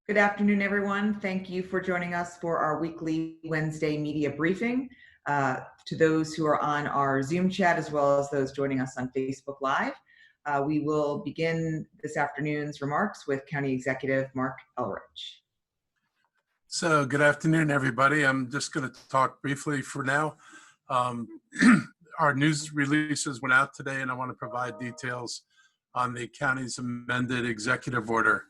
Good afternoon, everyone. Thank you for joining us for our weekly Wednesday media briefing. To those who are on our Zoom chat, as well as those joining us on Facebook Live, we will begin this afternoon's remarks with County Executive Marc Elrich. So good afternoon, everybody. I'm just going to talk briefly for now. Our news releases went out today, and I want to provide details on the county's amended executive order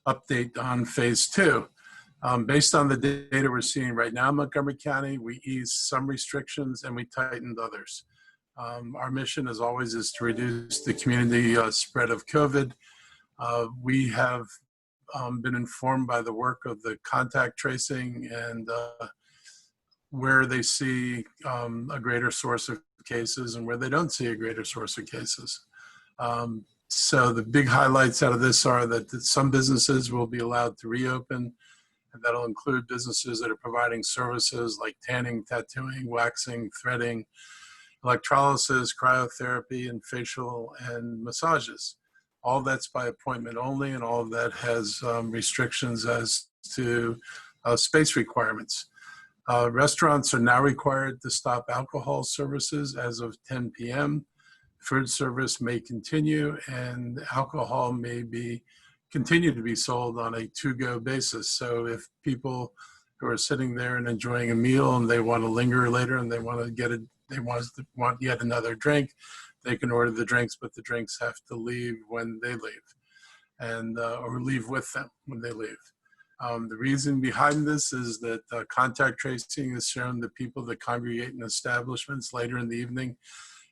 update on phase 2. Based on the data we're seeing right now in Montgomery County, we eased some restrictions and we tightened others. Our mission, as always, is to reduce the community spread of COVID. We have been informed by the work of the contact tracing and where they see a greater source of cases and where they don't see a greater source of cases. So the big highlights out of this are that some businesses will be allowed to reopen, and that'll include businesses that are providing services like tanning, tattooing, waxing, threading, electrolysis, cryotherapy, and facial and massages. All that's by appointment only, and all of that has restrictions as to space requirements. Restaurants are now required to stop alcohol services as of 10 p.m. Food service may continue, and alcohol may continue to be sold on a to-go basis. So if people who are sitting there and enjoying a meal and they want to linger later and they want yet another drink, they can order the drinks, but the drinks have to leave when they leave, and or leave with them when they leave. The reason behind this is that contact tracing has shown that people that congregate in establishments later in the evening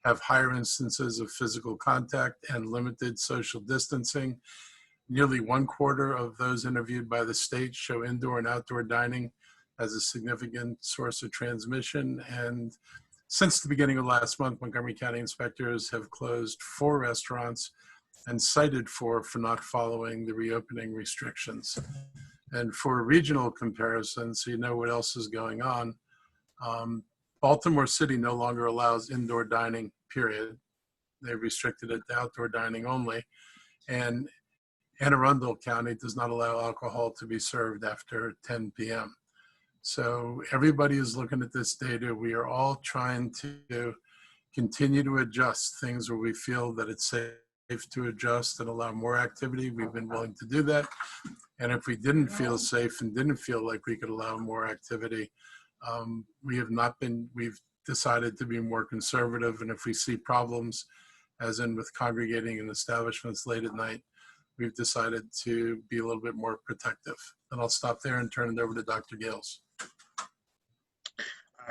have higher instances of physical contact and limited social distancing. Nearly 1/4 of those interviewed by the state show indoor and outdoor dining as a significant source of transmission. And since the beginning of last month, Montgomery County inspectors have closed 4 restaurants and cited 4 for not following the reopening restrictions. And for a regional comparison, so you know what else is going on, Baltimore City no longer allows indoor dining, period. They've restricted it to outdoor dining only. And Anne Arundel County does not allow alcohol to be served after 10 p.m. So everybody is looking at this data. We are all trying to continue to adjust things where we feel that it's safe to adjust and allow more activity. We've been willing to do that. And if we didn't feel safe and didn't feel like we could allow more activity, we've decided to be more conservative. And if we see problems, as in with congregating in establishments late at night, we've decided to be a little bit more protective. And I'll stop there and turn it over to Dr. Gales.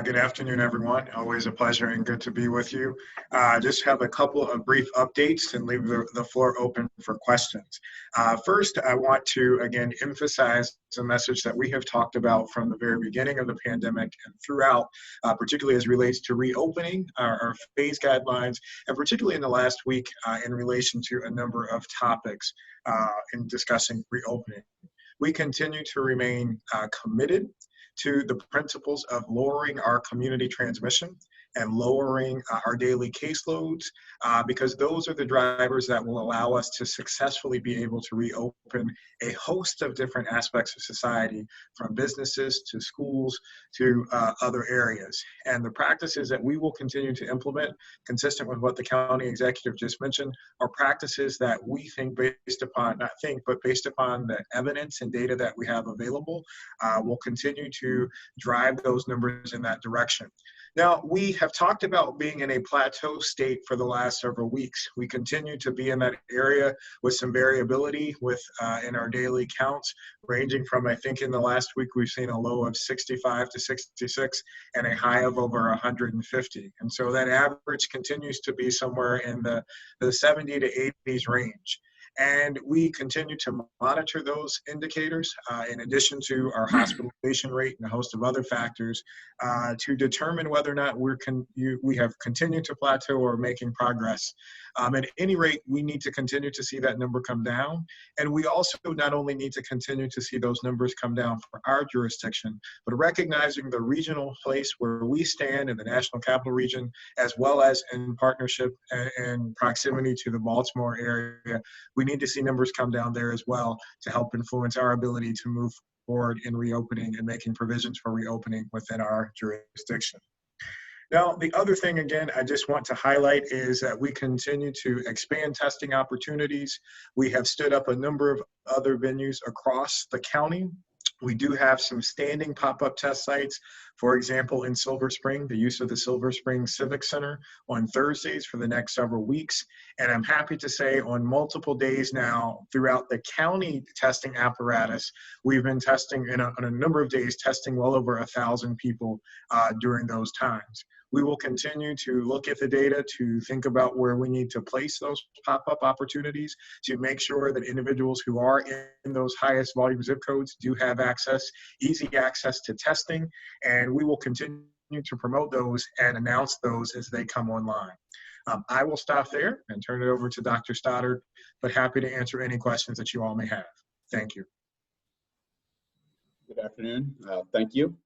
Good afternoon, everyone. Always a pleasure and good to be with you. Just have a couple of brief updates and leave the floor open for questions. First, I want to, again, emphasize the message that we have talked about from the very beginning of the pandemic and throughout, particularly as relates to reopening our phase guidelines, and particularly in the last week in relation to a number of topics in discussing reopening. We continue to remain committed to the principles of lowering our community transmission and lowering our daily caseloads, because those are the drivers that will allow us to successfully be able to reopen a host of different aspects of society, from businesses to schools to other areas. And the practices that we will continue to implement, consistent with what the county executive just mentioned, are practices that we think based upon, but based upon the evidence and data that we have available, will continue to drive those numbers in that direction. Now, we have talked about being in a plateau state for the last several weeks. We continue to be in that area with some variability in our daily counts, ranging from, I think in the last week, we've seen a low of 65 to 66 and a high of over 150. And so that average continues to be somewhere in the 70 to 80s range. And we continue to monitor those indicators in addition to our hospitalization rate and a host of other factors to determine whether or not we have continued to plateau or making progress At any rate, we need to continue to see that number come down. And we also not only need to continue to see those numbers come down for our jurisdiction, but recognizing the regional place where we stand in the National Capital Region, as well as in partnership and proximity to the Baltimore area, we need to see numbers come down there as well to help influence our ability to move forward in reopening and making provisions for reopening within our jurisdiction. Now, the other thing, again, I just want to highlight is that we continue to expand testing opportunities. We have stood up a number of other venues across the county. We do have some standing pop-up test sites, for example, in Silver Spring, the use of the Silver Spring Civic Center on Thursdays for the next several weeks. And I'm happy to say on multiple days now throughout the county testing apparatus, we've been testing on a number of days, testing well over 1,000 people during those times. We will continue to look at the data to think about where we need to place those pop-up opportunities to make sure that individuals who are in those highest volume zip codes do have access, easy access to testing, and we will continue to promote those and announce those as they come online. I will stop there and turn it over to Dr. Stoddard, but happy to answer any questions that you all may have. Thank you. Good afternoon. Thank you.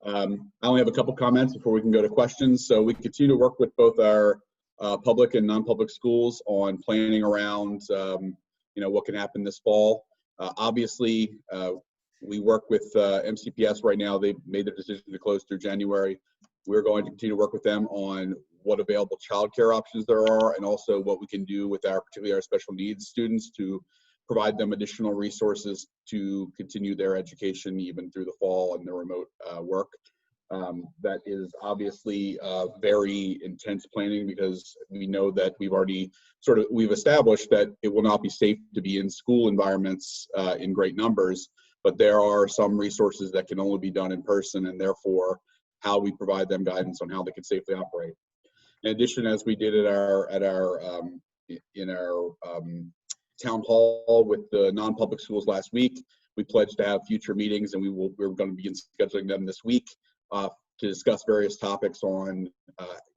I only have a couple comments before we can go to questions. So we continue to work with both our public and non-public schools on planning around, what can happen this fall. Obviously, we work with MCPS right now. They've made the decision to close through January. We're going to continue to work with them on what available childcare options there are, and also what we can do with particularly our special needs students to provide them additional resources to continue their education even through the fall and the remote work. That is obviously very intense planning, because we know that we've established that it will not be safe to be in school environments in great numbers, but there are some resources that can only be done in person, and therefore how we provide them guidance on how they can safely operate. In addition, as we did in our town hall with the non-public schools last week, we pledged to have future meetings, and we're going to begin scheduling them this week to discuss various topics on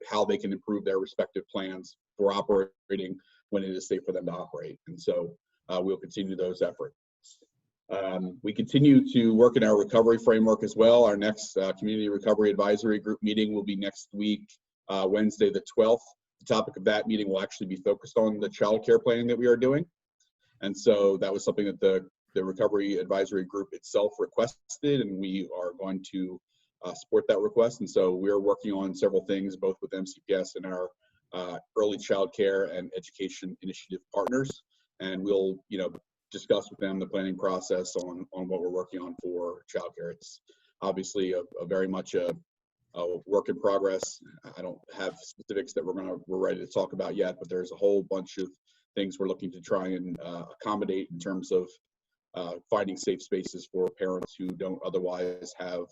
how they can improve their respective plans for operating when it is safe for them to operate. And so we'll continue those efforts. We continue to work in our recovery framework as well. Our next Community Recovery Advisory Group meeting will be next week, Wednesday the 12th. The topic of that meeting will actually be focused on the child care planning that we are doing. And so that was something that the Recovery Advisory Group itself requested, and we are going to support that request. And so we're working on several things, both with MCPS and our early child care and education initiative partners. And we'll, discuss with them the planning process on what we're working on for child care. It's obviously a very much a work in progress. I don't have specifics that we're ready to talk about yet, but there's a whole bunch of things we're looking to try and accommodate in terms of finding safe spaces for parents who don't otherwise have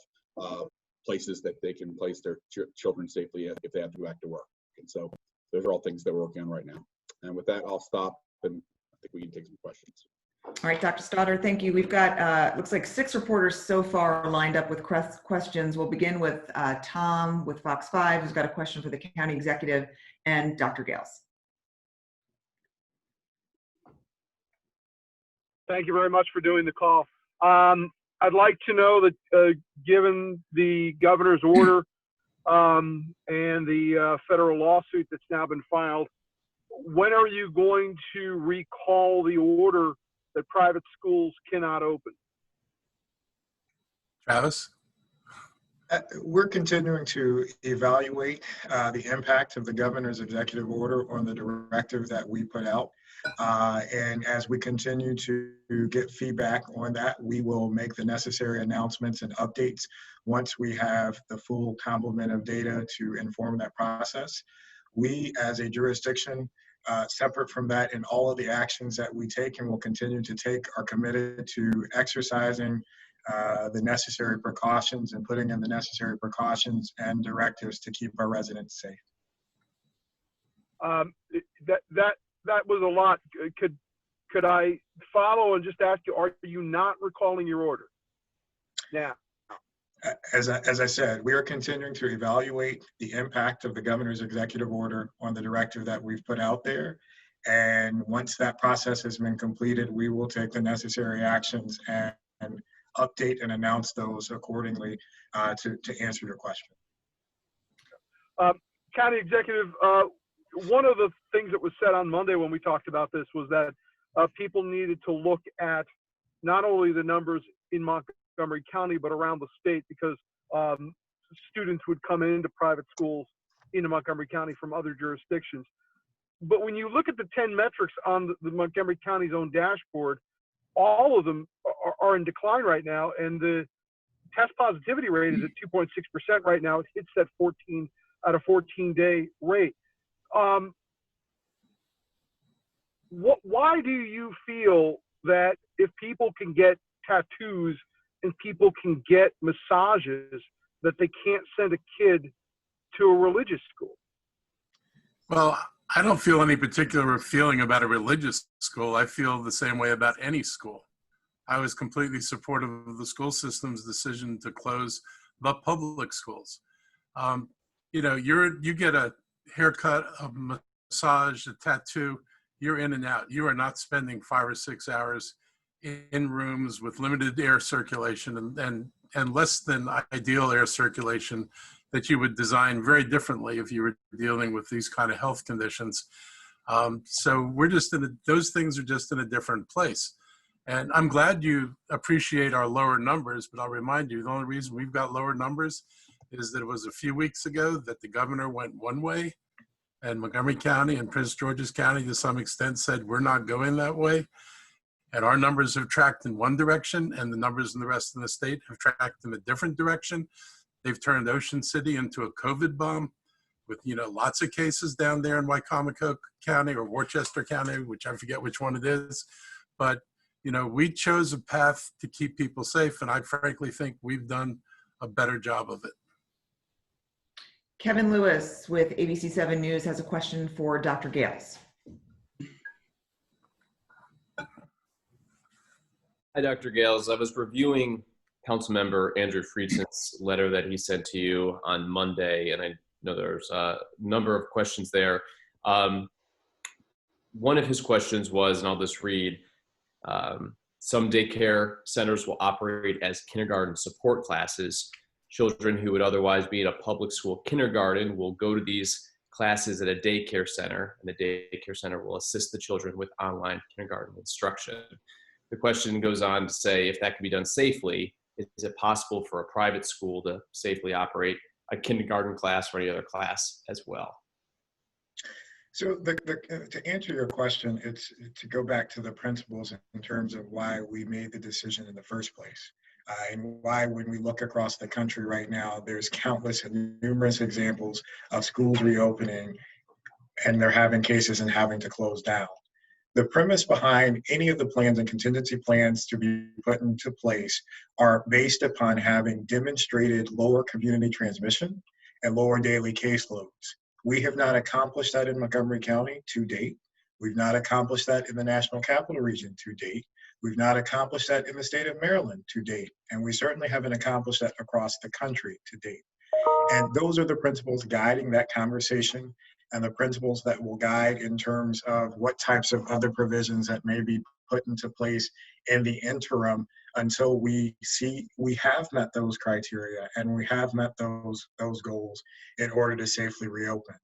places that they can place their children safely if they have to go back to work. And so those are all things that we're working on right now. And with that, I'll stop, and I think we can take some questions. All right, Dr. Stoddard, thank you. We've got, looks like 6 reporters so far lined up with questions. We'll begin with Tom with Fox 5, who's got a question for the county executive, and Dr. Gales. Thank you very much for doing the call. I'd like to know that given the governor's order and the federal lawsuit that's now been filed, when are you going to recall the order that private schools cannot open? Travis? We're continuing to evaluate the impact of the governor's executive order on the directive that we put out. And as we continue to get feedback on that, we will make the necessary announcements and updates once we have the full complement of data to inform that process. We, as a jurisdiction, separate from that, in all of the actions that we take and will continue to take, are committed to exercising the necessary precautions and putting in the necessary precautions and directives to keep our residents safe. That was a lot. Could I follow and just ask you, are you not recalling your order now? As I said, we are continuing to evaluate the impact of the governor's executive order on the directive that we've put out there. And once that process has been completed, we will take the necessary actions and update and announce those accordingly to answer your question. County executive, one of the things that was said on Monday when we talked about this was that people needed to look at not only the numbers in Montgomery County, but around the state, because students would come into private schools into Montgomery County from other jurisdictions. But when you look at the 10 metrics on the Montgomery County's own dashboard, all of them are in decline right now, and the test positivity rate is at 2.6% right now. It hits that 14 at a 14-day rate. Why do you feel that if people can get tattoos and people can get massages, that they can't send a kid to a religious school? Well, I don't feel any particular feeling about a religious school. I feel the same way about any school. I was completely supportive of the school system's decision to close the public schools. You know, you get a haircut, a massage, a tattoo, you're in and out. You are not spending 5 or 6 hours in rooms with limited air circulation and less than ideal air circulation that you would design very differently if you were dealing with these kind of health conditions. So we're just those things are just in a different place. And I'm glad you appreciate our lower numbers, but I'll remind you, the only reason we've got lower numbers is that it was a few weeks ago that the governor went one way, and Montgomery County and Prince George's County to some extent said, we're not going that way. And our numbers have tracked in one direction, and the numbers in the rest of the state have tracked in a different direction. They've turned Ocean City into a COVID bomb with, you know, lots of cases down there in Wycomico County or Worcester County, which I forget which one it is. But, you know, we chose a path to keep people safe, and I frankly think we've done a better job of it. Kevin Lewis with ABC7 News has a question for Dr. Gales. Hi, Dr. Gales. I was reviewing Councilmember Andrew Friedson's letter that he sent to you on Monday, and I know there's a number of questions there. One of his questions was, and I'll just read, some daycare centers will operate as kindergarten support classes. Children who would otherwise be in a public school kindergarten will go to these classes at a daycare center, and the daycare center will assist the children with online kindergarten instruction. The question goes on to say, if that can be done safely, is it possible for a private school to safely operate a kindergarten class or any other class as well? So to answer your question, it's to go back to the principles in terms of why we made the decision in the first place. And why, when we look across the country right now, there's countless and numerous examples of schools reopening and they're having cases and having to close down. The premise behind any of the plans and contingency plans to be put into place are based upon having demonstrated lower community transmission and lower daily caseloads. We have not accomplished that in Montgomery County to date. We've not accomplished that in the National Capital Region to date. We've not accomplished that in the state of Maryland to date. And we certainly haven't accomplished that across the country to date. And those are the principles guiding that conversation and the principles that will guide in terms of what types of other provisions that may be put into place in the interim until we see we have met those criteria and we have met those goals in order to safely reopen.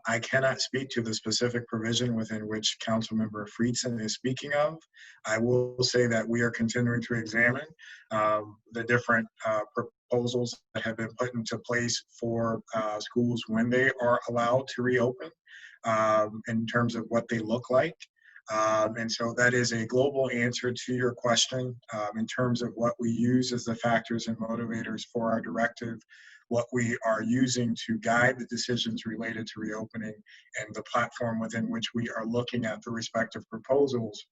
I cannot speak to the specific provision within which Councilmember Friedson is speaking of. I will say that we are continuing to examine the different proposals that have been put into place for schools when they are allowed to reopen in terms of what they look like. And so that is a global answer to your question in terms of what we use as the factors and motivators for our directive, what we are using to guide the decisions related to reopening, and the platform within which we are looking at the respective proposals,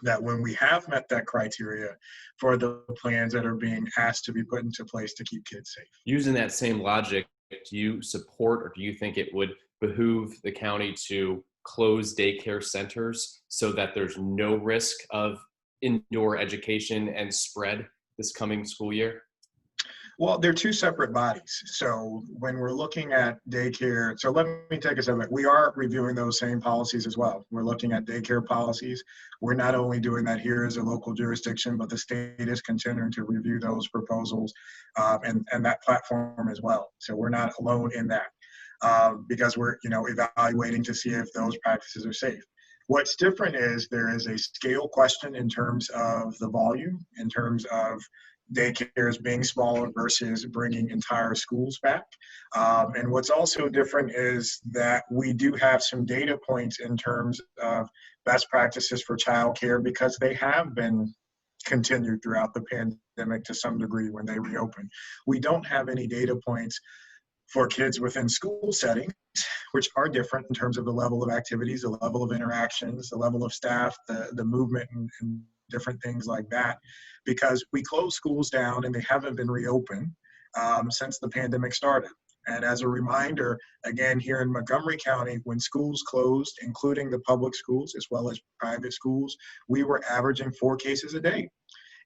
that when we have met that criteria for the plans that are being asked to be put into place to keep kids safe. Using that same logic, do you support or do you think it would behoove the county to close daycare centers so that there's no risk of indoor education and spread this coming school year? Well, they're two separate bodies. So when we're looking at daycare, so let me take a step back. We are reviewing those same policies as well. We're looking at daycare policies. We're not only doing that here as a local jurisdiction, but the state is continuing to review those proposals and that platform as well. So we're not alone in that because we're evaluating to see if those practices are safe. What's different is there is a scale question in terms of the volume, in terms of daycares being smaller versus bringing entire schools back. And what's also different is that we do have some data points in terms of best practices for childcare because they have been continued throughout the pandemic to some degree when they reopen. We don't have any data points for kids within school settings, which are different in terms of the level of activities, the level of interactions, the level of staff, the movement and different things like that, because we closed schools down and they haven't been reopened since the pandemic started. And as a reminder, again, here in Montgomery County, when schools closed, including the public schools as well as private schools, we were averaging 4 cases a day.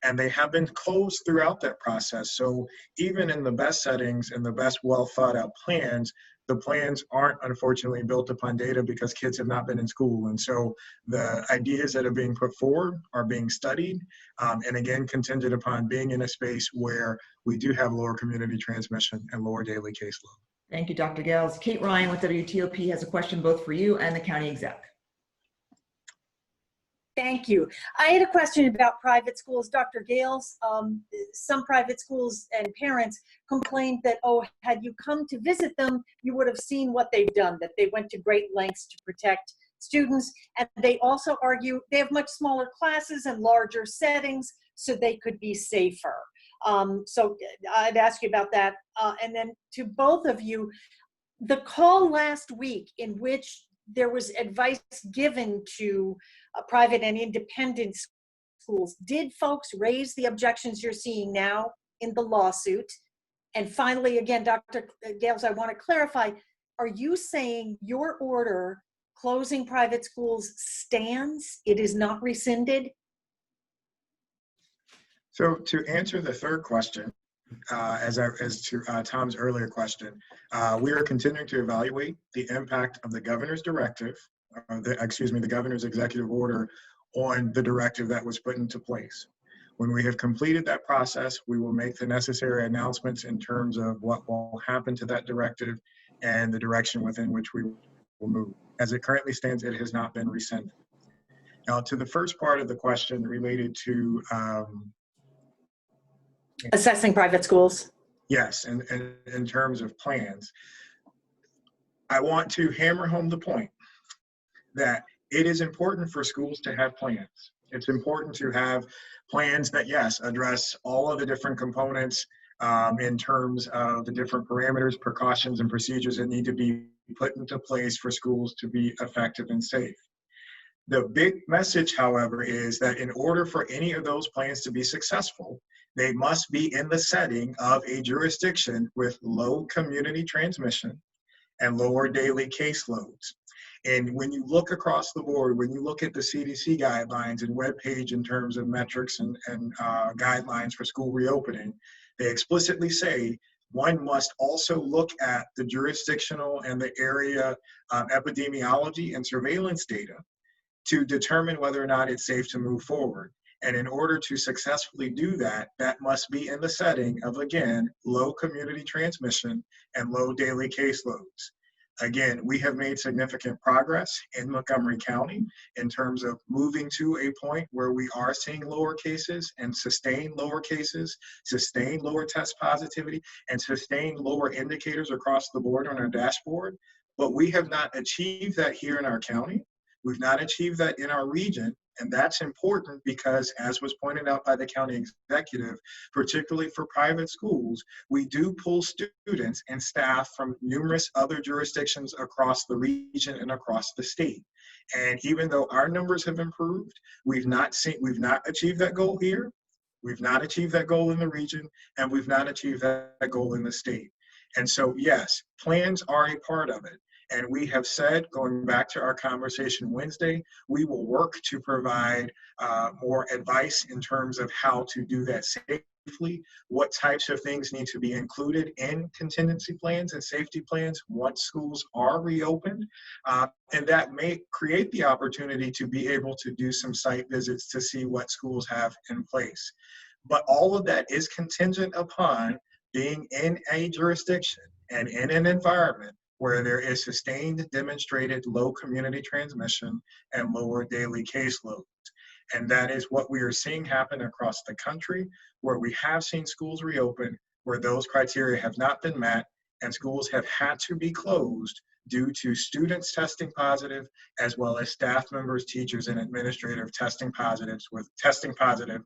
And they have been closed throughout that process. So even in the best settings and the best well thought out plans, the plans aren't unfortunately built upon data because kids have not been in school. And so the ideas that are being put forward are being studied. And again, contingent upon being in a space where we do have lower community transmission and lower daily caseload. Thank you, Dr. Gales. Kate Ryan with WTOP has a question both for you and the county exec. Thank you. I had a question about private schools. Dr. Gales, some private schools and parents complained that, oh, had you come to visit them, you would have seen what they've done, that they went to great lengths to protect students. And they also argue they have much smaller classes and larger settings, so they could be safer. So I'd ask you about that. And then to both of you, the call last week in which there was advice given to private and independent schools. Did folks raise the objections you're seeing now in the lawsuit? And finally, again, Dr. Gales, I want to clarify, are you saying your order closing private schools stands? It is not rescinded? So to answer the third question, as to Tom's earlier question, we are continuing to evaluate the impact of the governor's directive, the governor's executive order on the directive that was put into place. When we have completed that process, we will make the necessary announcements in terms of what will happen to that directive and the direction within which we will move. As it currently stands, it has not been rescinded. Now, to the first part of the question related to assessing private schools. Yes, and in terms of plans, I want to hammer home the point that it is important for schools to have plans. It's important to have plans that, yes, address all of the different components in terms of the different parameters, precautions, and procedures that need to be put into place for schools to be effective and safe. The big message, however, is that in order for any of those plans to be successful, they must be in the setting of a jurisdiction with low community transmission and lower daily caseloads. And when you look across the board, when you look at the CDC guidelines and webpage in terms of metrics and guidelines for school reopening, they explicitly say one must also look at the jurisdictional and the area epidemiology and surveillance data to determine whether or not it's safe to move forward. And in order to successfully do that, that must be in the setting of, again, low community transmission and low daily caseloads. Again, we have made significant progress in Montgomery County in terms of moving to a point where we are seeing lower cases and sustained lower cases, sustained lower test positivity, and sustained lower indicators across the board on our dashboard. But we have not achieved that here in our county. We've not achieved that in our region, and that's important because, as was pointed out by the county executive, particularly for private schools, we do pull students and staff from numerous other jurisdictions across the region and across the state. And even though our numbers have improved, we've not achieved that goal here, we've not achieved that goal in the region, and we've not achieved that goal in the state. And so, yes, plans are a part of it. And we have said, going back to our conversation Wednesday, we will work to provide more advice in terms of how to do that briefly what types of things need to be included in contingency plans and safety plans once schools are reopened. And that may create the opportunity to be able to do some site visits to see what schools have in place. But all of that is contingent upon being in a jurisdiction and in an environment where there is sustained demonstrated low community transmission and lower daily caseloads. And that is what we are seeing happen across the country, where we have seen schools reopen, where those criteria have not been met, and schools have had to be closed due to students testing positive, as well as staff members, teachers, and administrators testing positive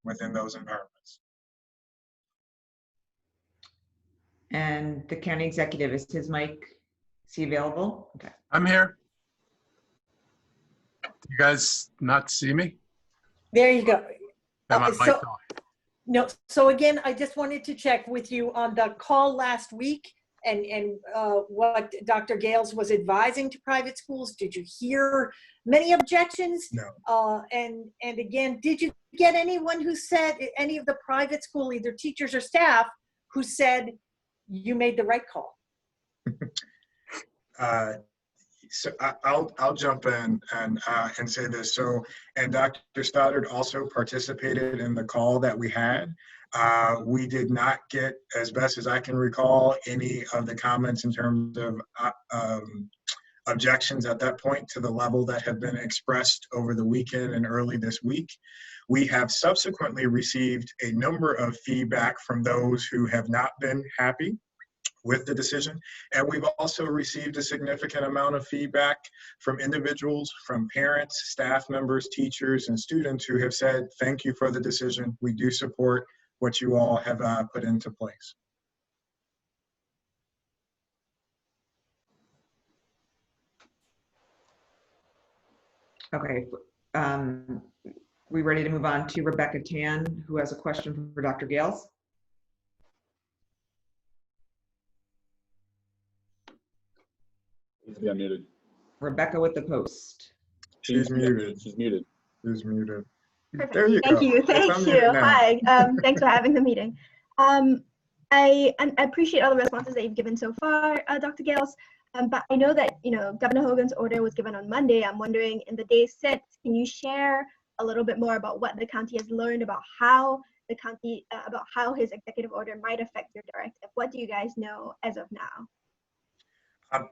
within those environments. And the county executive, is his mic, is he available? Okay. I'm here. Do you guys not see me? There you go. Am I mic So, on? no, so again, I just wanted to check with you on the call last week and what Dr. Gales was advising to private schools. Did you hear many objections? No. And again, did you get anyone who said, any of the private school, either teachers or staff, who said you made the right call? So I'll jump in and say this. So, and Dr. Stoddard also participated in the call that we had. We did not get, as best as I can recall, any of the comments in terms of objections at that point to the level that have been expressed over the weekend and early this week. We have subsequently received a number of feedback from those who have not been happy with the decision. And we've also received a significant amount of feedback from individuals, from parents, staff members, teachers, and students who have said, thank you for the decision. We do support what you all have put into place. Okay. We ready to move on to Rebecca Tan, who has a question for Dr. Gales? Yeah, muted. Rebecca with the post. She's muted. She's muted. She's muted. Perfect. There you Thank go. you. It's Thank unmuted you. now. Hi. Thanks for having the meeting. I appreciate all the responses that you've given so far, Dr. Gales. But I know that Governor Hogan's order was given on Monday. I'm wondering, in the days since, can you share a little bit more about what the county has learned about how the county about how his executive order might affect your directive? What do you guys know as of now?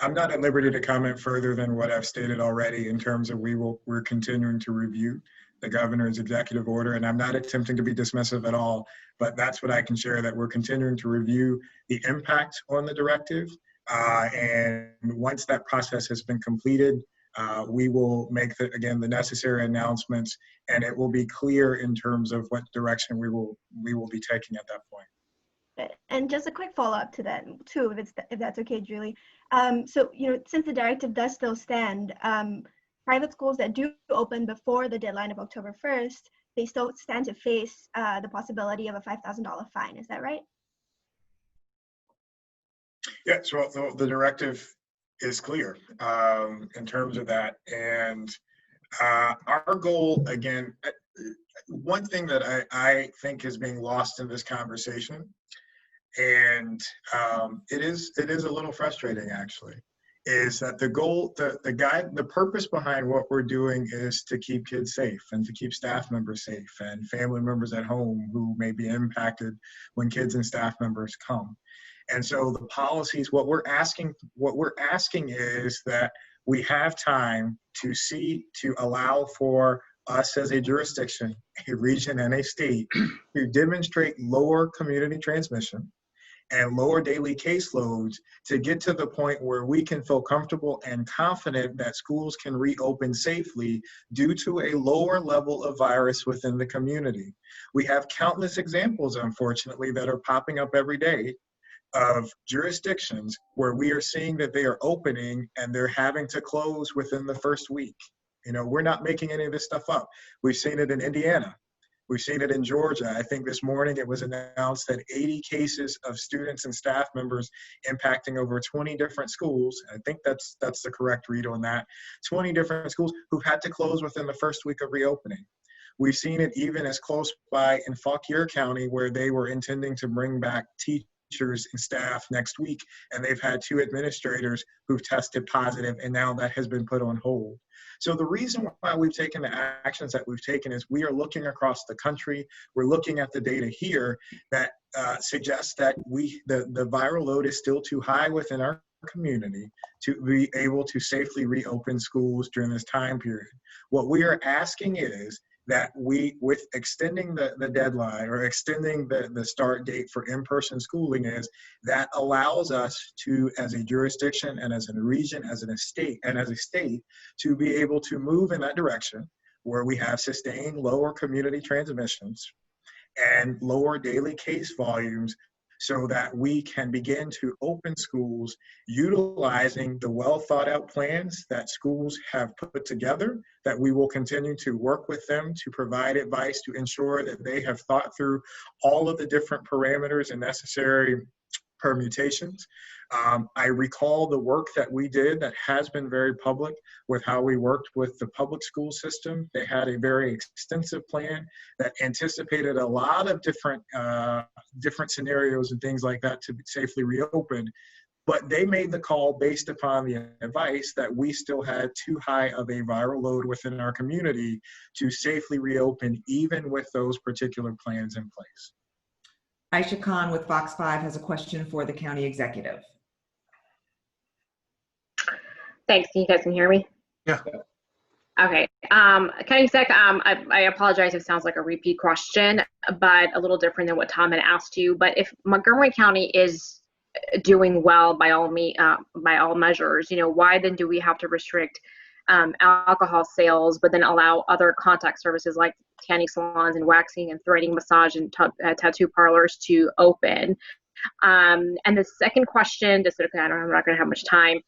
I'm not at liberty to comment further than what I've stated already in terms of we're continuing to review the governor's executive order, and I'm not attempting to be dismissive at all, but that's what I can share, that we're continuing to review the impact on the directive. And once that process has been completed, we will make the necessary announcements, and it will be clear in terms of what direction we will be taking at that point. And just a quick follow-up to that too, if that's okay, Julie. So since the directive does still stand, private schools that do open before the deadline of October 1st, they still stand to face the possibility of a $5,000 fine. Is that right? Yes, well, the directive is clear in terms of that. And our goal, again, one thing that I think is being lost in this conversation, and it is a little frustrating actually, is that the purpose behind what we're doing is to keep kids safe and to keep staff members safe and family members at home who may be impacted when kids and staff members come. And so the policies, what we're asking is that we have time to allow for us as a jurisdiction, a region, and a state to demonstrate lower community transmission and lower daily caseloads to get to the point where we can feel comfortable and confident that schools can reopen safely due to a lower level of virus within the community. We have countless examples, unfortunately, that are popping up every day of jurisdictions where we are seeing that they are opening and they're having to close within the first week. We're not making any of this stuff up. We've seen it in Indiana. We've seen it in Georgia. I think this morning it was announced that 80 cases of students and staff members impacting over 20 different schools. I think that's the correct read on that. 20 different schools who've had to close within the first week of reopening. We've seen it even as close by in Fauquier County, where they were intending to bring back teachers and staff next week, and they've had 2 administrators who've tested positive, and now that has been put on hold. So the reason why we've taken the actions that we've taken is we are looking across the country. We're looking at the data here that suggests that the viral load is still too high within our community to be able to safely reopen schools during this time period. What we are asking is that we, with extending the deadline or extending the start date for in-person schooling, is that allows us to, as a jurisdiction and as a region, as a state, to be able to move in that direction where we have sustained lower community transmissions and lower daily case volumes, so that we can begin to open schools utilizing the well thought out plans that schools have put together, that we will continue to work with them to provide advice to ensure that they have thought through all of the different parameters and necessary permutations. I recall the work that we did that has been very public with how we worked with the public school system. They had a very extensive plan that anticipated a lot of different scenarios and things like that to safely reopen. But they made the call based upon the advice that we still had too high of a viral load within our community to safely reopen, even with those particular plans in place. Aisha Khan with Fox 5 has a question for the county executive. Thanks. You guys can hear me? Yeah. Okay. County Exec, I apologize if it sounds like a repeat question, but a little different than what Tom had asked you. But if Montgomery County is doing well by all measures, why then do we have to restrict alcohol sales, but then allow other contact services like tanning salons and waxing and threading, massage and tattoo parlors to open? And the second question, just because I'm not going to have much time,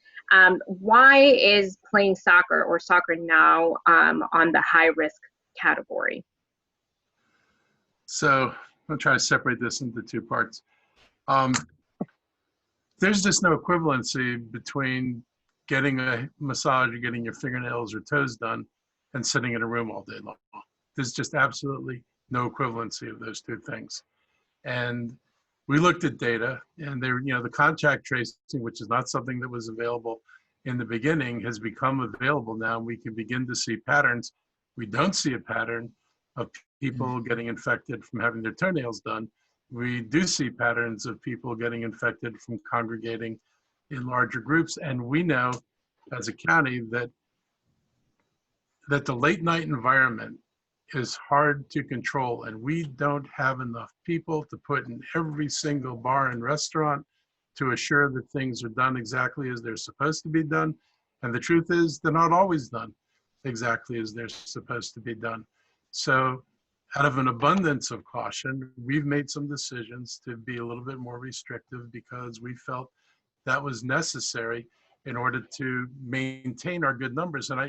why is playing soccer or soccer now on the high risk category? So I'll try to separate this into 2 parts. There's just no equivalency between getting a massage or getting your fingernails or toes done and sitting in a room all day long. There's just absolutely no equivalency of those 2 things. And we looked at data, and there, the contact tracing, which is not something that was available in the beginning, has become available now. We can begin to see patterns. We don't see a pattern of people getting infected from having their toenails done. We do see patterns of people getting infected from congregating in larger groups. And we know as a county that the late night environment is hard to control, and we don't have enough people to put in every single bar and restaurant to assure that things are done exactly as they're supposed to be done. And the truth is, they're not always done exactly as they're supposed to be done. So out of an abundance of caution, we've made some decisions to be a little bit more restrictive because we felt that was necessary in order to maintain our good numbers. And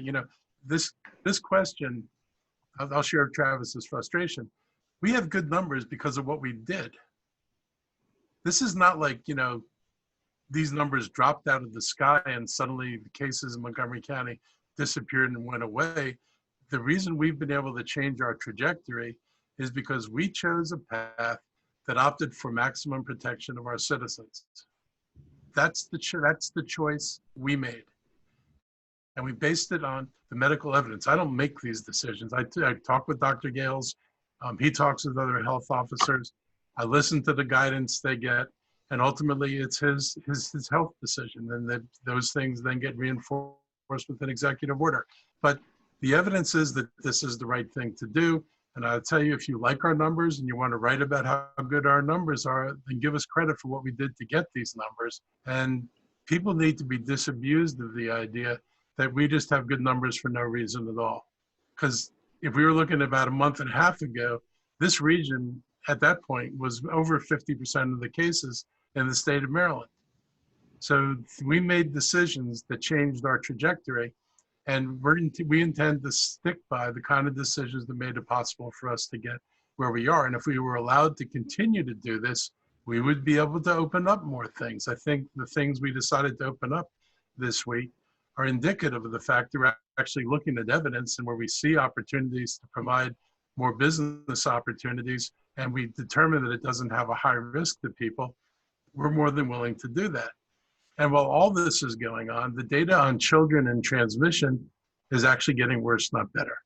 this question, I'll share Travis's frustration. We have good numbers because of what we did. This is not like, these numbers dropped out of the sky and suddenly the cases in Montgomery County disappeared and went away. The reason we've been able to change our trajectory is because we chose a path that opted for maximum protection of our citizens. That's the choice we made. And we based it on the medical evidence. I don't make these decisions. I talk with Dr. Gales. He talks with other health officers. I listen to the guidance they get, and ultimately it's his health decision. And those things then get reinforced with an executive order. But the evidence is that this is the right thing to do. And I'll tell you, if you like our numbers and you want to write about how good our numbers are, then give us credit for what we did to get these numbers. And people need to be disabused of the idea that we just have good numbers for no reason at all. Because if we were looking about a month and a half ago, this region at that point was over 50% of the cases in the state of Maryland. So we made decisions that changed our trajectory, and we intend to stick by the kind of decisions that made it possible for us to get where we are. And if we were allowed to continue to do this, we would be able to open up more things. I think the things we decided to open up this week are indicative of the fact that we're actually looking at evidence, and where we see opportunities to provide more business opportunities, and we determine that it doesn't have a high risk to people, we're more than willing to do that. And while all this is going on, the data on children and transmission is actually getting worse, not better.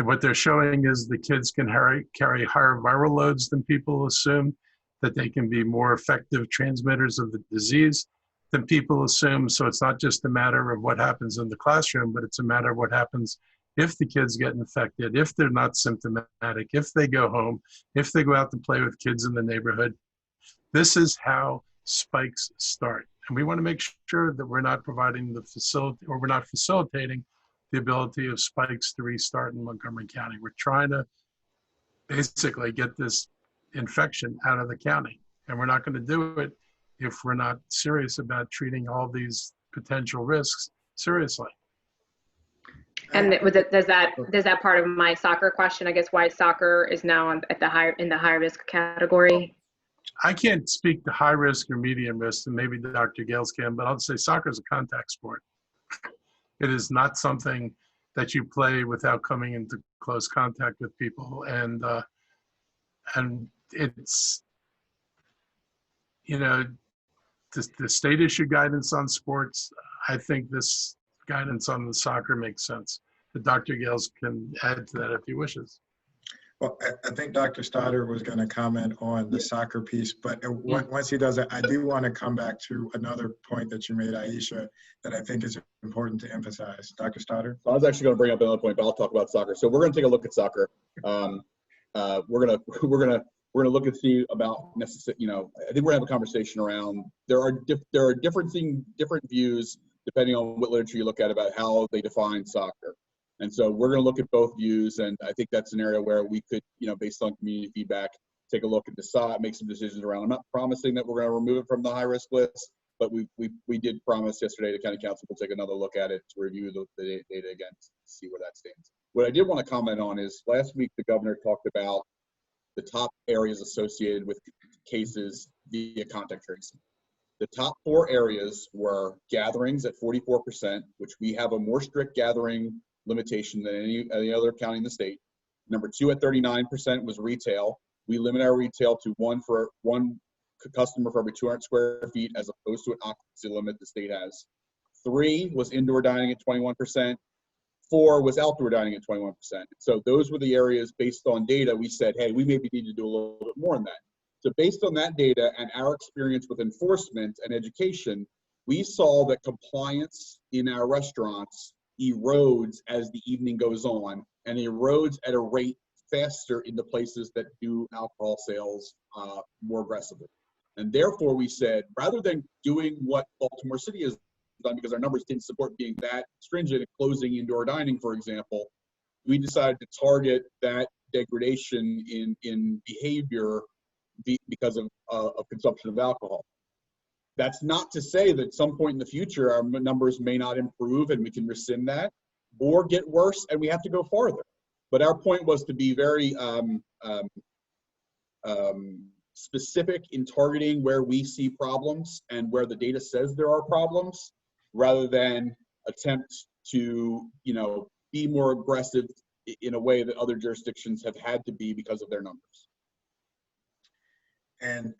What they're showing is the kids can carry higher viral loads than people assume, that they can be more effective transmitters of the disease than people assume. So it's not just a matter of what happens in the classroom, but it's a matter of what happens if the kids get infected, if they're not symptomatic, if they go home, if they go out to play with kids in the neighborhood. This is how spikes start. And we want to make sure that we're not providing the facility, or we're not facilitating the ability of spikes to restart in Montgomery County. We're trying to basically get this infection out of the county. And we're not going to do it if we're not serious about treating all these potential risks seriously. And does that part of my soccer question, I guess, why soccer is now in the high risk category? I can't speak to high risk or medium risk, and maybe Dr. Gales can, but I'll say soccer is a contact sport. It is not something that you play without coming into close contact with people, and it's, you know, the state issue guidance on sports. I think this guidance on the soccer makes sense. But Dr. Gales can add to that if he wishes. Well, I think Dr. Stoddard was going to comment on the soccer piece, but once he does that, I do want to come back to another point that you made, Aisha, that I think is important to emphasize. Dr. Stoddard? I was actually going to bring up another point, but I'll talk about soccer. So we're going to take a look at soccer. We're going to look and see about necessary. You know, I think we're going to have a conversation around there are different views depending on what literature you look at about how they define soccer. And so we're going to look at both views, and I think that's an area where we could, you know, based on community feedback, take a look and decide, make some decisions around. I'm not promising that we're going to remove it from the high risk list, but we did promise yesterday to County Council we'll take another look at it to review the data again to see where that stands. What I did want to comment on is last week the governor talked about the top areas associated with cases via contact tracing. The top 4 areas were gatherings at 44%, which we have a more strict gathering limitation than any other county in the state. Number 2 at 39% was retail. We limit our retail to one customer for every 200 square feet as opposed to an occupancy limit the state has. 3 was indoor dining at 21%. 4 was outdoor dining at 21%. So those were the areas based on data we said, hey, we maybe need to do a little bit more on that. So based on that data and our experience with enforcement and education, we saw that compliance in our restaurants erodes as the evening goes on, and erodes at a rate faster in the places that do alcohol sales more aggressively. And therefore we said, rather than doing what Baltimore City has done, because our numbers didn't support being that stringent at closing indoor dining, for example, we decided to target that degradation in behavior because of consumption of alcohol. That's not to say that at some point in the future our numbers may not improve and we can rescind that, or get worse and we have to go farther. But our point was to be very specific in targeting where we see problems and where the data says there are problems, rather than attempt to, you know, be more aggressive in a way that other jurisdictions have had to be because of their numbers. And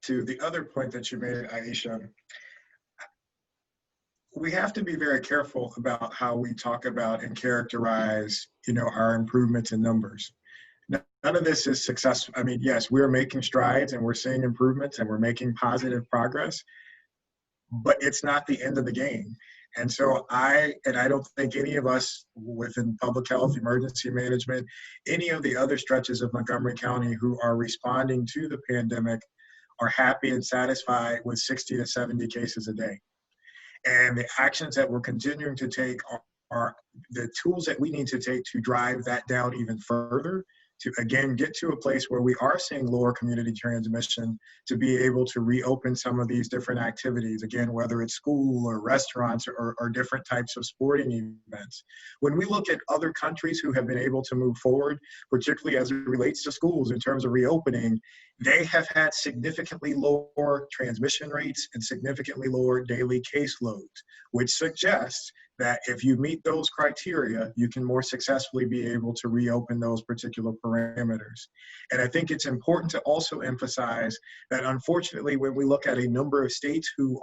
to the other point that you made, Aisha, we have to be very careful about how we talk about and characterize, you know, our improvements in numbers. None of this is successful. I mean, yes, we're making strides and we're seeing improvements and we're making positive progress, but it's not the end of the game. And so I don't think any of us within public health, emergency management, any of the other stretches of Montgomery County who are responding to the pandemic are happy and satisfied with 60 to 70 cases a day. And the actions that we're continuing to take are the tools that we need to take to drive that down even further, to again get to a place where we are seeing lower community transmission, to be able to reopen some of these different activities, again, whether it's school or restaurants or different types of sporting events. When we look at other countries who have been able to move forward, particularly as it relates to schools in terms of reopening, they have had significantly lower transmission rates and significantly lower daily caseloads, which suggests that if you meet those criteria, you can more successfully be able to reopen those particular parameters. And I think it's important to also emphasize that unfortunately, when we look at a number of states who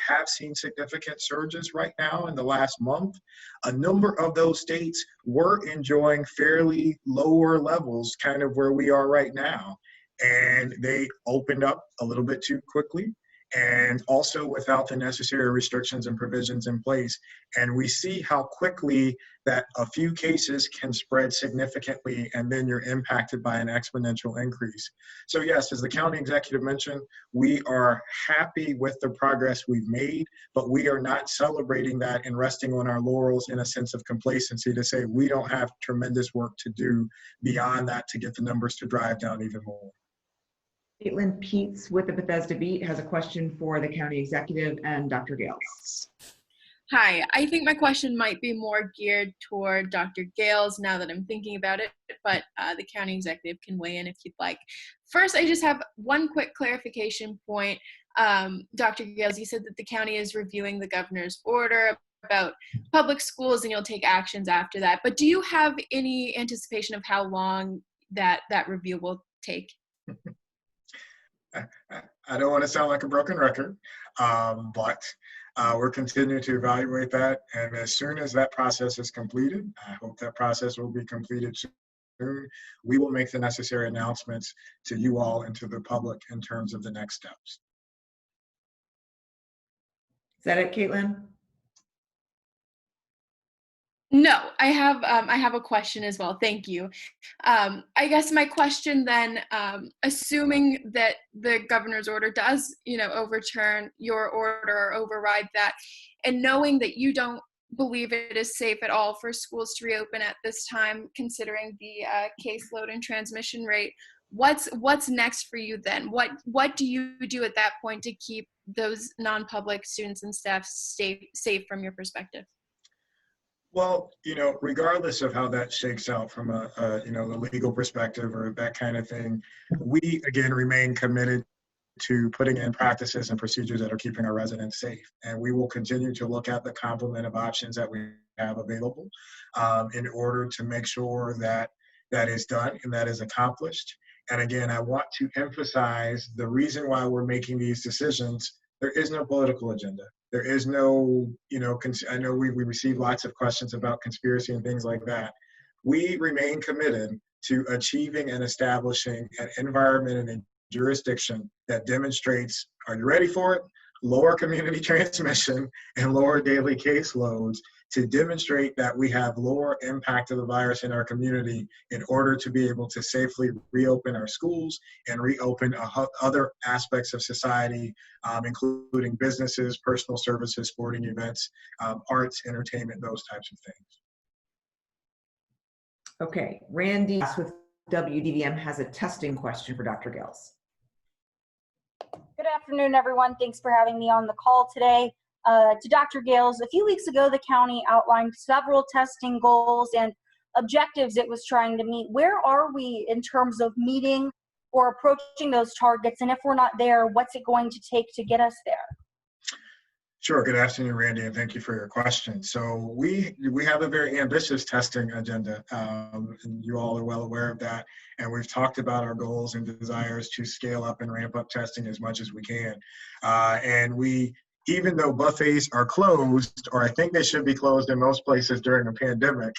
have seen significant surges right now in the last month, a number of those states were enjoying fairly lower levels, kind of where we are right now. And they opened up a little bit too quickly, and also without the necessary restrictions and provisions in place. And we see how quickly that a few cases can spread significantly, and then you're impacted by an exponential increase. So yes, as the county executive mentioned, we are happy with the progress we've made, but we are not celebrating that and resting on our laurels in a sense of complacency to say we don't have tremendous work to do beyond that to get the numbers to drive down even more. Caitlin Peets with the Bethesda Beat has a question for the county executive and Dr. Gales. Hi, I think my question might be more geared toward Dr. Gales now that I'm thinking about it, but the county executive can weigh in if you'd like. First, I just have one quick clarification point. Dr. Gales, you said that the county is reviewing the governor's order about public schools and you'll take actions after that, but do you have any anticipation of how long that review will take? I don't want to sound like a broken record, but we're continuing to evaluate that. And as soon as that process is completed, I hope that process will be completed soon, we will make the necessary announcements to you all and to the public in terms of the next steps. Is that it, Caitlin? No, I have a question as well. Thank you. I guess my question then, assuming that the governor's order does, overturn your order or override that, and knowing that you don't believe it is safe at all for schools to reopen at this time, considering the caseload and transmission rate, what's next for you then? What do you do at that point to keep those non-public students and staff safe from your perspective? Well, regardless of how that shakes out from the legal perspective or that kind of thing, we again remain committed to putting in practices and procedures that are keeping our residents safe. And we will continue to look at the complement of options that we have available in order to make sure that that is done and that is accomplished. And again, I want to emphasize the reason why we're making these decisions. There is no political agenda. There is no, I know we receive lots of questions about conspiracy and things like that. We remain committed to achieving and establishing an environment and a jurisdiction that demonstrates, are you ready for it? Lower community transmission and lower daily caseloads to demonstrate that we have lower impact of the virus in our community in order to be able to safely reopen our schools and reopen other aspects of society, including businesses, personal services, sporting events, arts, entertainment, those types of things. Okay, Randy with WDVM has a testing question for Dr. Gales. Good afternoon, everyone. Thanks for having me on the call today. To Dr. Gales, a few weeks ago, the county outlined several testing goals and objectives it was trying to meet. Where are we in terms of meeting or approaching those targets? And if we're not there, what's it going to take to get us there? Sure. Good afternoon, Randy, and thank you for your question. So we have a very ambitious testing agenda, and you all are well aware of that. And we've talked about our goals and desires to scale up and ramp up testing as much as we can. Even though buffets are closed, or I think they should be closed in most places during a pandemic,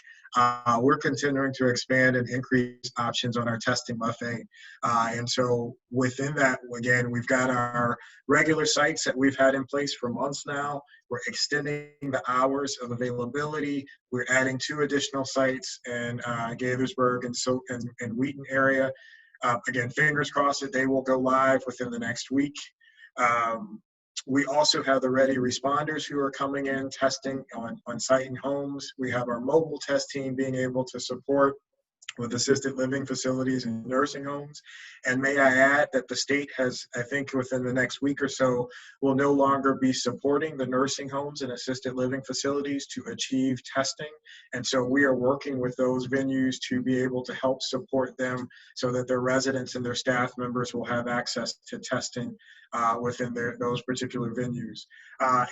we're continuing to expand and increase options on our testing buffet. And so within that, again, we've got our regular sites that we've had in place for months now. We're extending the hours of availability. We're adding 2 additional sites in Gaithersburg and Wheaton area. Again, fingers crossed that they will go live within the next week. We also have the ready responders who are coming in, testing on site and homes. We have our mobile test team being able to support with assisted living facilities and nursing homes. And may I add that the state has, I think within the next week or so, will no longer be supporting the nursing homes and assisted living facilities to achieve testing. And so we are working with those venues to be able to help support them so that their residents and their staff members will have access to testing within those particular venues.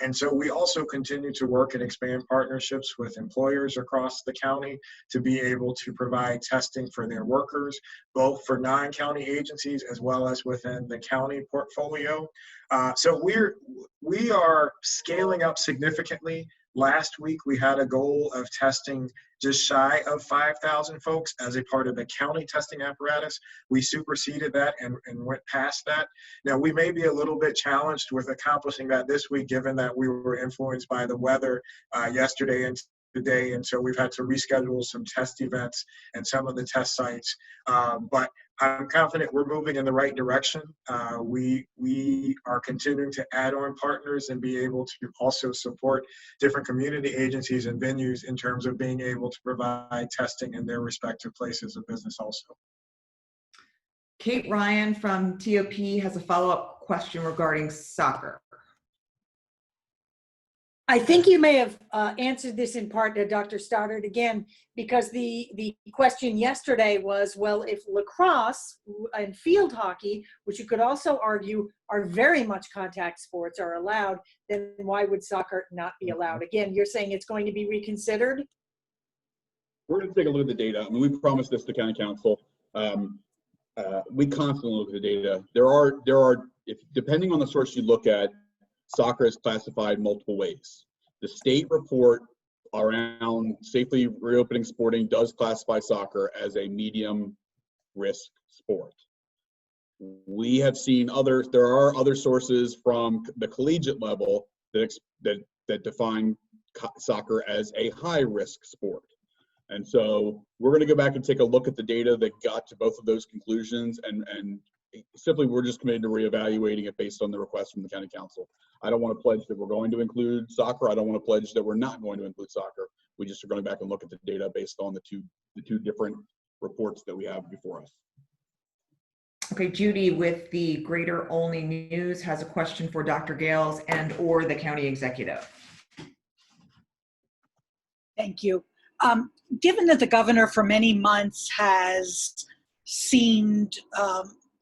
And so we also continue to work and expand partnerships with employers across the county to be able to provide testing for their workers, both for non-county agencies as well as within the county portfolio. So we are scaling up significantly. Last week, we had a goal of testing just shy of 5,000 folks as a part of the county testing apparatus. We superseded that and went past that. Now, we may be a little bit challenged with accomplishing that this week, given that we were influenced by the weather yesterday and today, and so we've had to reschedule some test events and some of the test sites. But I'm confident we're moving in the right direction. We are continuing to add on partners and be able to also support different community agencies and venues in terms of being able to provide testing in their respective places of business also. Kate Ryan from TOP has a follow-up question regarding soccer. I think you may have answered this in part to Dr. Stoddard again, because the question yesterday was, well, if lacrosse and field hockey, which you could also argue are very much contact sports, are allowed, then why would soccer not be allowed? Again, you're saying it's going to be reconsidered? We're going to take a look at the data. I mean, we promised this to county council. We constantly look at the data. There are, if depending on the source you look at, soccer is classified multiple ways. The state report around safely reopening sporting does classify soccer as a medium risk sport. We have seen there are other sources from the collegiate level that define soccer as a high risk sport. And so we're going to go back and take a look at the data that got to both of those conclusions, and simply we're just committed to reevaluating it based on the request from the county council. I don't want to pledge that we're going to include soccer. I don't want to pledge that we're not going to include soccer. We just are going back and look at the data based on the two different reports that we have before us. Okay, Judy with the Greater Olney News has a question for Dr. Gales and or the county executive. Thank you. Given that the governor for many months has seemed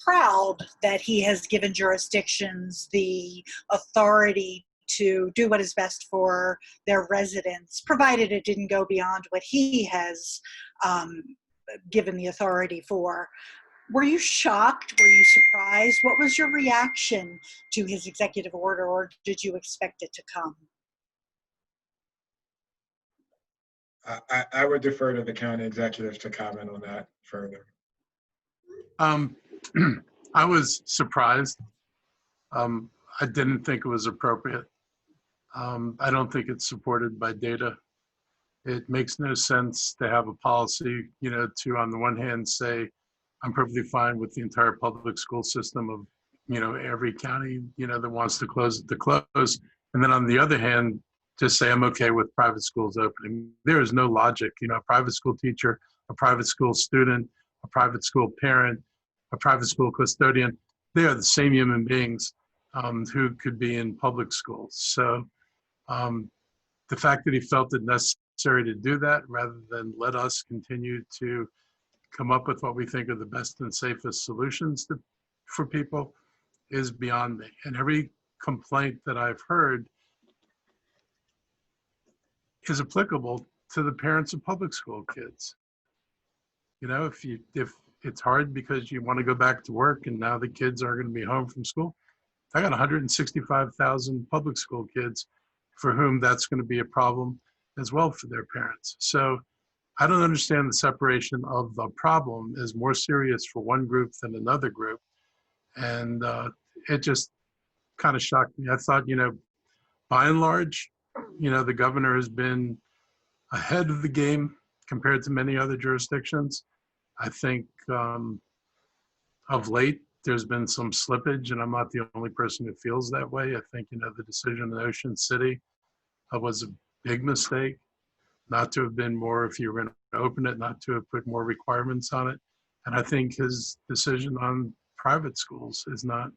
proud that he has given jurisdictions the authority to do what is best for their residents, provided it didn't go beyond what he has given the authority for. Were you shocked? Were you surprised? What was your reaction to his executive order, or did you expect it to come? I would defer to the county executive to comment on that further. I was surprised. I didn't think it was appropriate. I don't think it's supported by data. It makes no sense to have a policy, to on the one hand say, I'm perfectly fine with the entire public school system of, every county, that wants to close it to close. And then on the other hand, just say I'm okay with private schools opening. There is no logic. A private school teacher, a private school student, a private school parent, a private school custodian, they are the same human beings who could be in public schools. So the fact that he felt it necessary to do that rather than let us continue to come up with what we think are the best and safest solutions for people is beyond me. And every complaint that I've heard is applicable to the parents of public school kids. If it's hard because you want to go back to work and now the kids are going to be home from school, I got 165,000 public school kids for whom that's going to be a problem as well for their parents. So I don't understand the separation of the problem as more serious for one group than another group. And it just kind of shocked me. I thought, by and large, the governor has been ahead of the game compared to many other jurisdictions. I think of late, there's been some slippage, and I'm not the only person who feels that way. I think, the decision in Ocean City was a big mistake not to have been more if you were going open it, not to have put more requirements on it. And I think his decision on private schools is not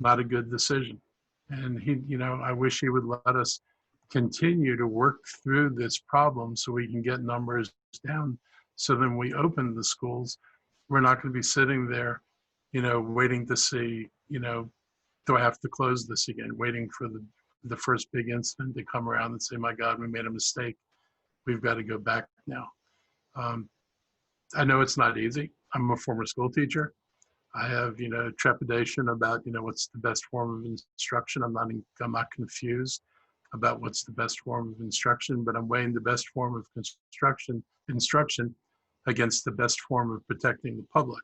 a good decision. And I wish he would let us continue to work through this problem so we can get numbers down. So then we open the schools, we're not going to be sitting there, waiting to see, do I have to close this again? Waiting for the first big incident to come around and say, my God, we made a mistake. We've got to go back now. I know it's not easy. I'm a former school teacher. I have, trepidation about, what's the best form of instruction. I'm not confused about what's the best form of instruction, but I'm weighing the best form of instruction against the best form of protecting the public.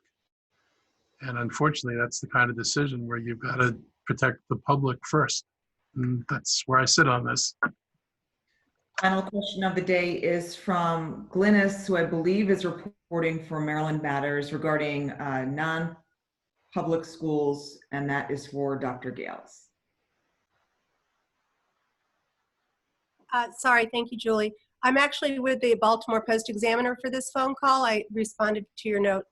And unfortunately, that's the kind of decision where you've got to protect the public first. And that's where I sit on this. Final question of the day is from Glynis, who I believe is reporting for Maryland Matters regarding non-public schools, and that is for Dr. Gales. Sorry, thank you, Julie. I'm actually with the Baltimore Post-Examiner for this phone call. I responded to your note.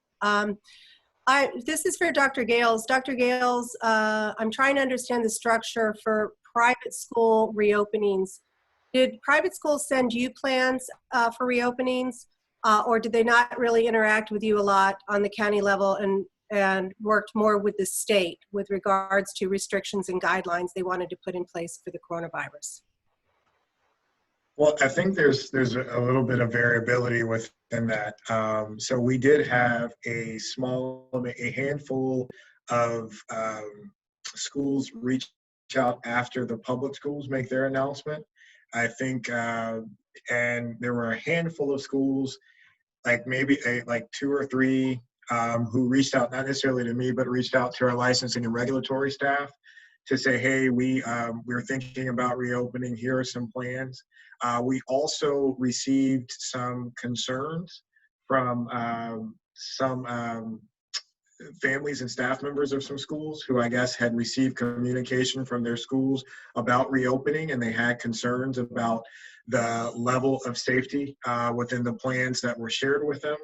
This is for Dr. Gales. Dr. Gales, I'm trying to understand the structure for private school reopenings. Did private schools send you plans for reopenings, or did they not really interact with you a lot on the county level and worked more with the state with regards to restrictions and guidelines they wanted to put in place for the coronavirus? Well, I think there's a little bit of variability within that. So we did have a handful of schools reach out after the public schools make their announcement. I think, and there were a handful of schools, like maybe like 2 or 3, who reached out, not necessarily to me, but reached out to our licensing and regulatory staff to say, hey, we're thinking about reopening. Here are some plans. We also received some concerns from some families and staff members of some schools who I guess had received communication from their schools about reopening, and they had concerns about the level of safety within the plans that were shared with them.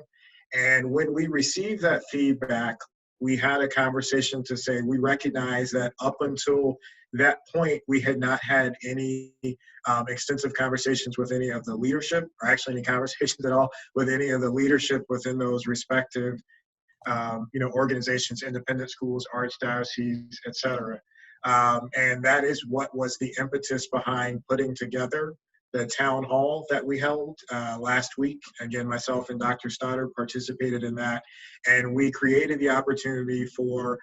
And when we received that feedback, we had a conversation to say we recognize that up until that point, we had not had any extensive conversations with any of the leadership, or actually any conversations at all with any of the leadership within those respective organizations, independent schools, archdioceses, et cetera. And that is what was the impetus behind putting together the town hall that we held last week. Again, myself and Dr. Stoddard participated in that. And we created the opportunity for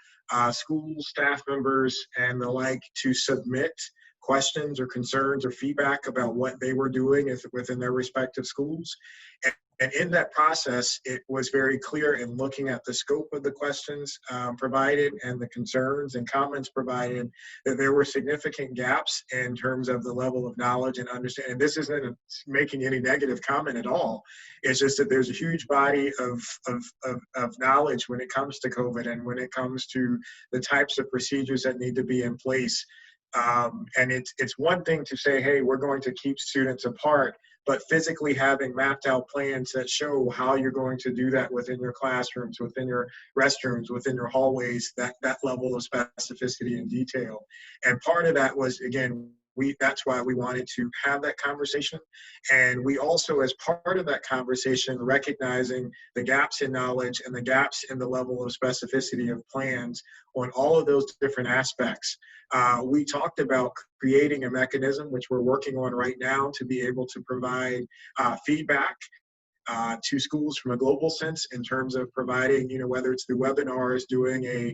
school staff members and the like to submit questions or concerns or feedback about what they were doing within their respective schools. And in that process, it was very clear in looking at the scope of the questions provided and the concerns and comments provided that there were significant gaps in terms of the level of knowledge and understanding. And this isn't making any negative comment at all. It's just that there's a huge body of knowledge when it comes to COVID and when it comes to the types of procedures that need to be in place. And it's one thing to say, hey, we're going to keep students apart, but physically having mapped out plans that show how you're going to do that within your classrooms, within your restrooms, within your hallways, that level of specificity and detail. And part of that was, again, that's why we wanted to have that conversation. And we also, as part of that conversation, recognizing the gaps in knowledge and the gaps in the level of specificity of plans on all of those different aspects. We talked about creating a mechanism, which we're working on right now, to be able to provide feedback to schools from a global sense in terms of providing, whether it's through webinars, doing a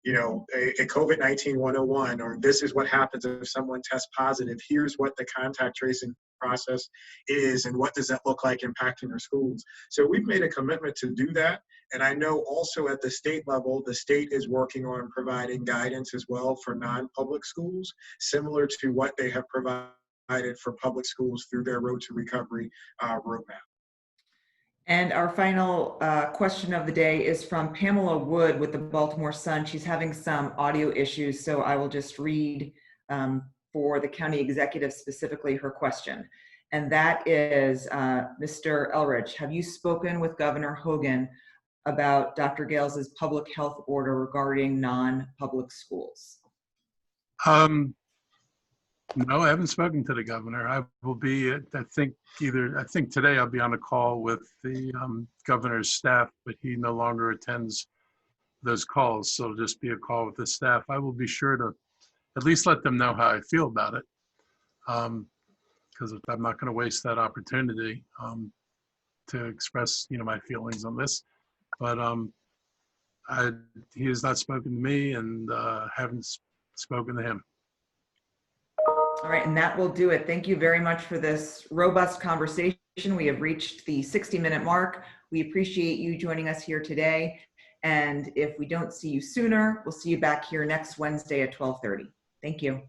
COVID-19 101, or this is what happens if someone tests positive. Here's what the contact tracing process is, and what does that look like impacting our schools. So we've made a commitment to do that. And I know also at the state level, the state is working on providing guidance as well for non-public schools, similar to what they have provided for public schools through their Road to Recovery roadmap. And our final question of the day is from Pamela Wood with the Baltimore Sun. She's having some audio issues, so I will just read for the county executive specifically her question. And that is, Mr. Elrich, have you spoken with Governor Hogan about Dr. Gales's public health order regarding non-public schools? No, I haven't spoken to the governor. I will be, I think today I'll be on a call with the governor's staff, but he no longer attends those calls. So it'll just be a call with the staff. I will be sure to at least let them know how I feel about it. Because I'm not going to waste that opportunity to express, my feelings on this. But he has not spoken to me, and haven't spoken to him. All right, and that will do it. Thank you very much for this robust conversation. We have reached the 60-minute mark. We appreciate you joining us here today. And if we don't see you sooner, we'll see you back here next Wednesday at 12:30. Thank you.